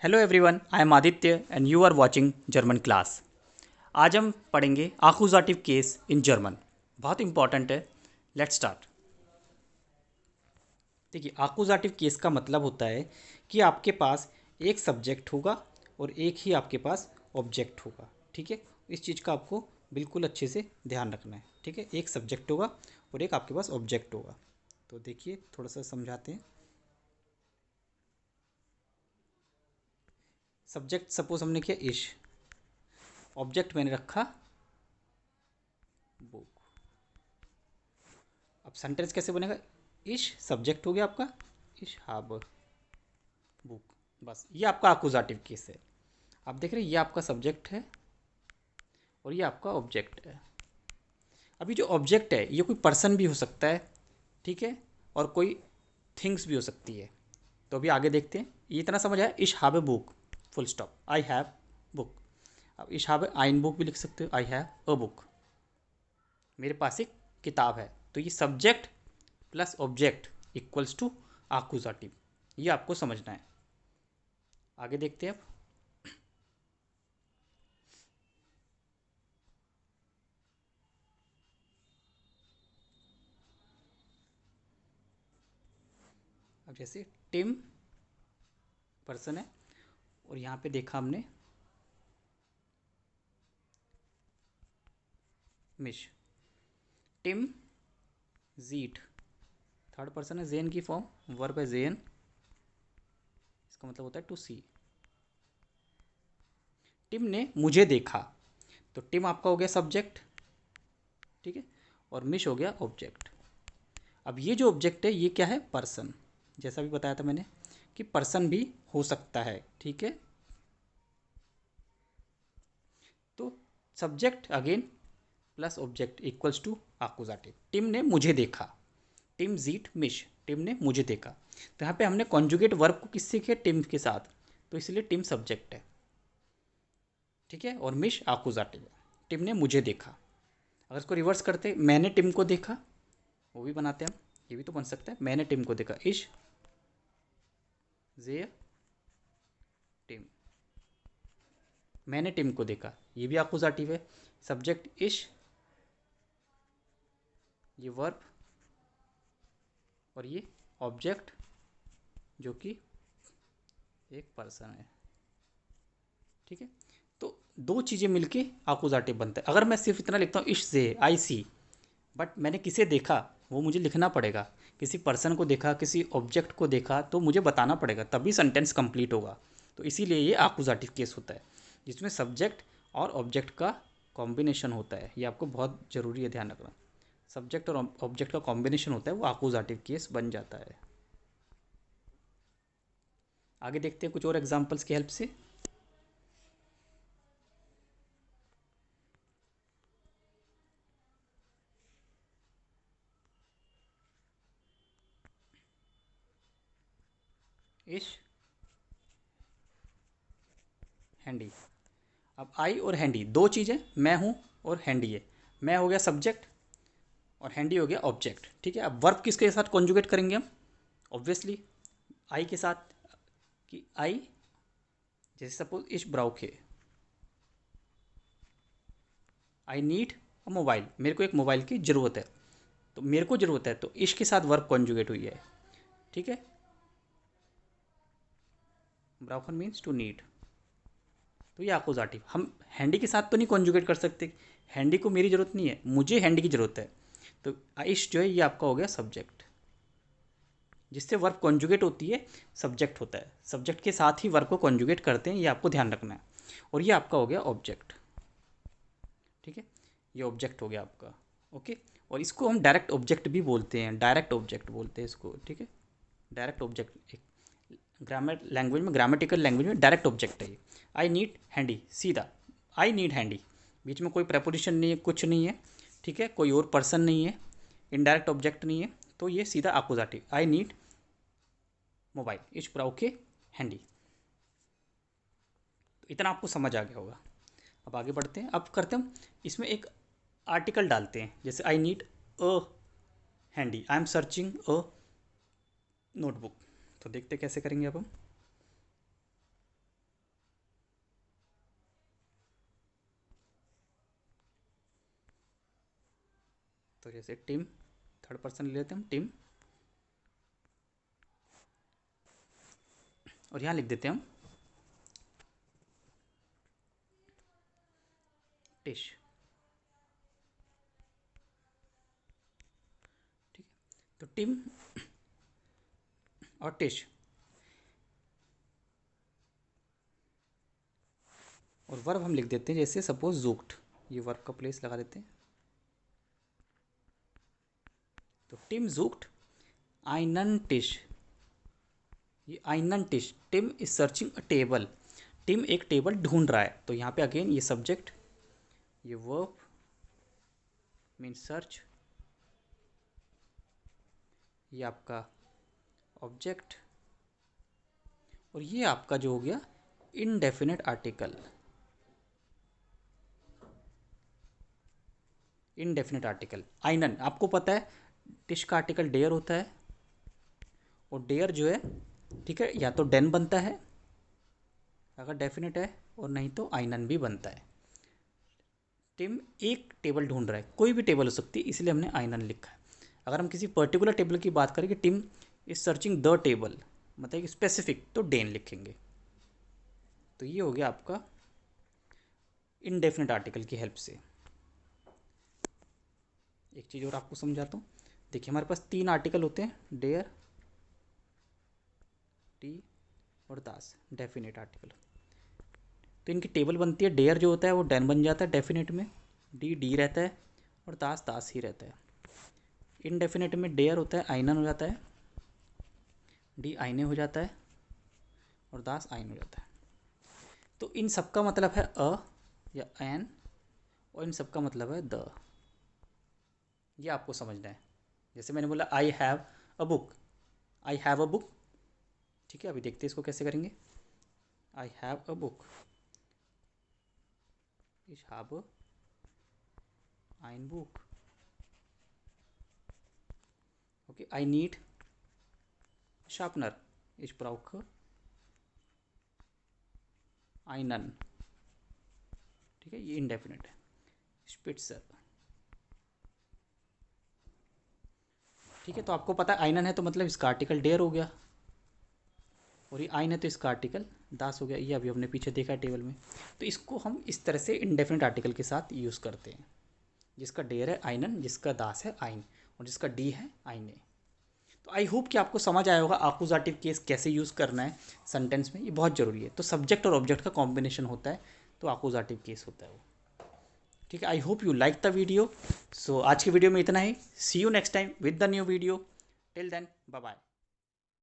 Hello everyone, I am Aditya and you are watching German class. आज हम पढ़ेंगे accusative case in German. बहुत important है। Let's start. देखिए, आकुजाटिव केस का मतलब होता है कि आपके पास एक सब्जेक्ट होगा और एक ही आपके पास ऑब्जेक्ट होगा। ठीक है, इस चीज़ का आपको बिल्कुल अच्छे से ध्यान रखना है। ठीक है, एक सब्जेक्ट होगा और एक आपके पास ऑब्जेक्ट होगा। तो देखिए, थोड़ा सा समझाते हैं। सब्जेक्ट सपोज हमने किया इश, ऑब्जेक्ट मैंने रखा बुक। अब सेंटेंस कैसे बनेगा? इश सब्जेक्ट हो गया आपका, इश हाब बुक। बस ये आपका अकुजाटिव केस है। आप देख रहे हैं, ये आपका सब्जेक्ट है और ये आपका ऑब्जेक्ट है। अभी जो ऑब्जेक्ट है ये कोई पर्सन भी हो सकता है, ठीक है, और कोई थिंग्स भी हो सकती है। तो अभी आगे देखते हैं। ये इतना समझ आया, इश have a book, full stop, I have book. अब इश हैव आइन बुक भी लिख सकते हो, आई हैव अ बुक, मेरे पास एक किताब है। तो ये subject plus object equals to आकुजाटिव, ये आपको समझना है। आगे देखते हैं। अब जैसे टिम पर्सन है और यहाँ पे देखा हमने मिश, टिम जीट, थर्ड पर्सन है, जेन की फॉर्म, वर्ब है जेन, इसका मतलब होता है टू सी। टिम ने मुझे देखा, तो टिम आपका हो गया सब्जेक्ट, ठीक है, और मिश हो गया ऑब्जेक्ट। अब ये जो ऑब्जेक्ट है ये क्या है? पर्सन। जैसा भी बताया था मैंने कि पर्सन भी हो सकता है, ठीक है। तो subject again plus object equals to आकुजाटिव। टिम ने मुझे देखा, टिम जीट मिश, टिम ने मुझे देखा। तो यहाँ पे हमने कॉन्जुगेट वर्ब को किससे किया? टिम के साथ, तो इसलिए टिम सब्जेक्ट है, ठीक है, और मिश आकुजाटिव है। टिम ने मुझे देखा। अगर इसको रिवर्स करते, मैंने टिम को देखा, वो भी बनाते हैं हम, ये भी तो बन सकता है। मैंने टिम को देखा, इश जे टिम, मैंने टिम को देखा, ये भी आकुजाटिव है। सब्जेक्ट इश, ये वर्ब, और ये ऑब्जेक्ट जो कि एक पर्सन है, ठीक है। तो दो चीज़ें मिलके आकुजाटिव बनता है। अगर मैं सिर्फ इतना लिखता हूँ इश से आई सी, बट मैंने किसे देखा वो मुझे लिखना पड़ेगा। किसी पर्सन को देखा, किसी ऑब्जेक्ट को देखा, तो मुझे बताना पड़ेगा, तभी सेंटेंस कंप्लीट होगा। तो इसीलिए ये आकुजाटिव केस होता है, जिसमें सब्जेक्ट और ऑब्जेक्ट का कॉम्बिनेशन होता है। ये आपको बहुत ज़रूरी है ध्यान रखना। सब्जेक्ट और ऑब्जेक्ट का कॉम्बिनेशन होता है, वो आकुजाटिव केस बन जाता है। आगे देखते हैं कुछ और एग्जाम्पल्स की हेल्प से। इश हैंडी। अब आई और हैंडी दो चीज़ें, मैं हूँ और हैंडी है। मैं हो गया सब्जेक्ट और हैंडी हो गया ऑब्जेक्ट, ठीक है। अब वर्ब किसके साथ कॉन्जुगेट करेंगे हम? ऑब्वियसली आई के साथ, कि आई, जैसे सपोज इश ब्राउखे, आई नीड अ मोबाइल, मेरे को एक मोबाइल की ज़रूरत है। तो मेरे को ज़रूरत है, तो इश के साथ वर्ब कॉन्जुगेट हुई है, ठीक है। ब्राउखन मीन्स टू नीड। तो ये अपोजिटिव, हम हैंडी के साथ तो नहीं कॉन्जुगेट कर सकते। हैंडी को मेरी ज़रूरत नहीं है, मुझे हैंडी की ज़रूरत है। तो इश जो है ये आपका हो गया सब्जेक्ट, जिससे वर्ब कॉन्जुगेट होती है सब्जेक्ट होता है। सब्जेक्ट के साथ ही वर्ब को कॉन्जुगेट करते हैं, ये आपको ध्यान रखना है। और ये आपका हो गया ऑब्जेक्ट, ठीक है। ये ऑब्जेक्ट हो गया आपका, ओके। और इसको हम डायरेक्ट ऑब्जेक्ट भी बोलते हैं, डायरेक्ट ऑब्जेक्ट बोलते हैं इसको, ठीक है। डायरेक्ट ऑब्जेक्ट एक ग्रामर लैंग्वेज में, ग्रामेटिकल लैंग्वेज में डायरेक्ट ऑब्जेक्ट है ये। आई नीड हैंडी, सीधा आई नीड हैंडी, बीच में कोई प्रपोजिशन नहीं है, कुछ नहीं है, ठीक है, कोई और पर्सन नहीं है, इनडायरेक्ट ऑब्जेक्ट नहीं है। तो ये सीधा अपोजिटिव, आई नीड मोबाइल, इच प्राउके हैंडी। तो इतना आपको समझ आ गया होगा। अब आगे बढ़ते हैं। अब करते हैं इसमें एक आर्टिकल डालते हैं, जैसे I need a handy, I am searching a notebook. तो देखते कैसे करेंगे अब हम। तो जैसे टिम, थर्ड पर्सन ले लेते हैं हम, टिम, और यहाँ लिख देते हैं हम टिश। ठीक है, तो टिम और टिश, और वर्ब हम लिख देते हैं जैसे सपोज जूक्ट, ये वर्ब का प्लेस लगा देते हैं। तो टिम जूक्ट आइनन टिश, ये आइनन टिश, Tim is searching a table, Tim एक टेबल ढूंढ रहा है। तो यहाँ पे अगेन ये सब्जेक्ट, ये वर्ब मीन सर्च, ये आपका ऑब्जेक्ट, और ये आपका जो हो गया इनडेफिनेट आर्टिकल, इनडेफिनेट आर्टिकल आइनन। आपको पता है टिश का आर्टिकल डेयर होता है, और डेयर जो है, ठीक है, या तो डेन बनता है अगर डेफिनेट है, और नहीं तो आइनन भी बनता है। टिम एक टेबल ढूंढ रहा है, कोई भी टेबल हो सकती है, इसलिए हमने आइनन लिखा है। अगर हम किसी पर्टिकुलर टेबल की बात करें कि Tim is searching the table, मतलब कि स्पेसिफिक, तो डेन लिखेंगे। तो ये हो गया आपका इनडेफिनेट आर्टिकल की हेल्प से। एक चीज़ और आपको समझाता हूँ, देखिए हमारे पास 3 आर्टिकल होते हैं, डेयर, टी और दास, डेफिनेट आर्टिकल। तो इनकी टेबल बनती है, डेयर जो होता है वो डेन बन जाता है डेफिनेट में, डी डी रहता है, और दास दास ही रहता है। इनडेफिनेट में डेयर होता है आइनन हो जाता है, डी आइने हो जाता है, और दास आइन हो जाता है। तो इन सब का मतलब है अ या एन, और इन सब का मतलब है द। ये आपको समझना है। जैसे मैंने बोला I have a book, I have a book, ठीक है, अभी देखते हैं इसको कैसे करेंगे। I have a book, ich habe ein Buch, okay, I need sharpener, ich brauche einen, ठीक है, ये इनडेफिनेट है। स्पिट्जर, ठीक है, तो आपको पता है आइनन है तो मतलब इसका आर्टिकल डेयर हो गया, और ये आइन है तो इसका आर्टिकल दास हो गया। ये अभी हमने पीछे देखा है टेबल में। तो इसको हम इस तरह से इनडेफिनेट आर्टिकल के साथ यूज़ करते हैं, जिसका डेयर है आइनन, जिसका दास है आइन, और जिसका डी है आइने। तो आई होप कि आपको समझ आया होगा आकुजाटिव केस कैसे यूज़ करना है सेंटेंस में, ये बहुत ज़रूरी है। तो सब्जेक्ट और ऑब्जेक्ट का कॉम्बिनेशन होता है, तो आकुजाटिव केस होता है वो, ठीक है। I hope you like the video. So आज की वीडियो में इतना ही। See you next time with the new video. Till then bye bye.